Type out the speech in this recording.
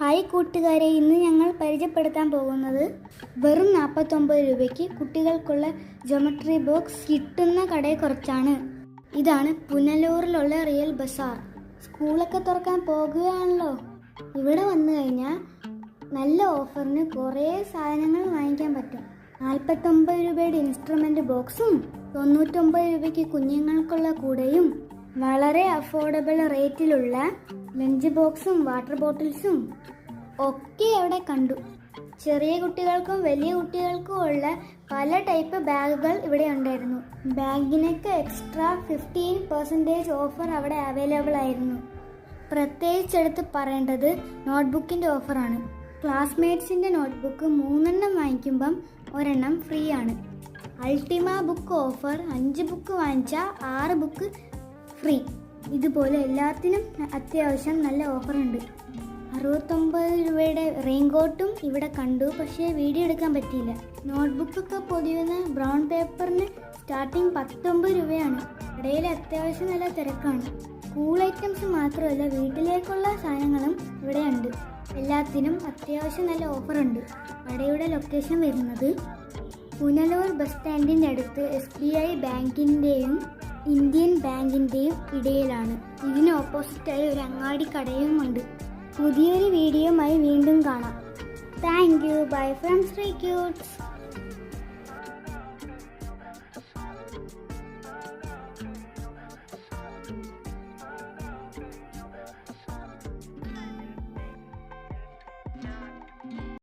Hi കൂട്ടുകാരെ, ഇന്ന് ഞങ്ങൾ പരിചയപ്പെടുത്താൻ പോകുന്നത് വെറും 49 രൂപയ്ക്ക് കുട്ടികൾക്കുള്ള ജോമെട്രി ബോക്സ് കിട്ടുന്ന കടയെക്കുറിച്ചാണ്. ഇതാണ് പുനലൂരിലുള്ള റിയൽ ബസാർ. സ്കൂളൊക്കെ തുറക്കാൻ പോകുകയാണല്ലോ. ഇവിടെ വന്നു കഴിഞ്ഞാൽ നല്ല ഓഫറിന് കുറേ സാധനങ്ങൾ വാങ്ങിക്കാൻ പറ്റും. 49 രൂപയുടെ ഇൻസ്ട്രുമെൻ്റ് ബോക്സും 99 രൂപയ്ക്ക് കുഞ്ഞുങ്ങൾക്കുള്ള കൂടയും വളരെ അഫോർഡബിൾ റേറ്റിലുള്ള ലഞ്ച് ബോക്സും വാട്ടർ ബോട്ടിൽസും ഒക്കെ അവിടെ കണ്ടു. ചെറിയ കുട്ടികൾക്കും വലിയ കുട്ടികൾക്കും ഉള്ള പല ടൈപ്പ് ബാഗുകൾ ഇവിടെ ഉണ്ടായിരുന്നു. ബാഗിനൊക്കെ എക്സ്ട്രാ 15% ഓഫർ അവിടെ അവൈലബിൾ ആയിരുന്നു. പ്രത്യേകിച്ചെടുത്ത് പറയേണ്ടത് നോട്ട്ബുക്കിൻ്റെ ഓഫറാണ്. ക്ലാസ്മേറ്റ്സിൻ്റെ നോട്ട്ബുക്ക് 3 എണ്ണം വാങ്ങിക്കുമ്പം 1 എണ്ണം ഫ്രീ ആണ്. അൾട്ടിമ ബുക്ക് ഓഫർ 5 ബുക്ക് വാങ്ങിച്ചാൽ 6 ബുക്ക് ഫ്രീ. ഇതുപോലെ എല്ലാത്തിനും അത്യാവശ്യം നല്ല ഓഫറുണ്ട്. 69 രൂപയുടെ റെയിൻകോട്ടും ഇവിടെ കണ്ടു, പക്ഷേ വീഡിയോ എടുക്കാൻ പറ്റിയില്ല. നോട്ട്ബുക്കൊക്കെ പൊതിയുന്ന ബ്രൗൺ പേപ്പറിന് സ്റ്റാർട്ടിങ് 19 രൂപയാണ്. ഇടയിൽ അത്യാവശ്യം നല്ല തിരക്കാണ്. സ്കൂൾ ഐറ്റംസ് മാത്രമല്ല, വീട്ടിലേക്കുള്ള സാധനങ്ങളും ഇവിടെ ഉണ്ട്. എല്ലാത്തിനും അത്യാവശ്യം നല്ല ഓഫറുണ്ട്. കടയുടെ ലൊക്കേഷൻ വരുന്നത് പുനലൂർ ബസ് സ്റ്റാൻഡിൻ്റെ അടുത്ത് SBI ബാങ്കിൻ്റെയും ഇന്ത്യൻ ബാങ്കിൻ്റെയും ഇടയിലാണ്. ഇതിന് ഓപ്പോസിറ്റായി ഒരു അങ്ങാടി കടയും ഉണ്ട്. പുതിയൊരു വീഡിയോയുമായി വീണ്ടും കാണാം. Thank you. Bye from Shri ക്യൂട്സ്.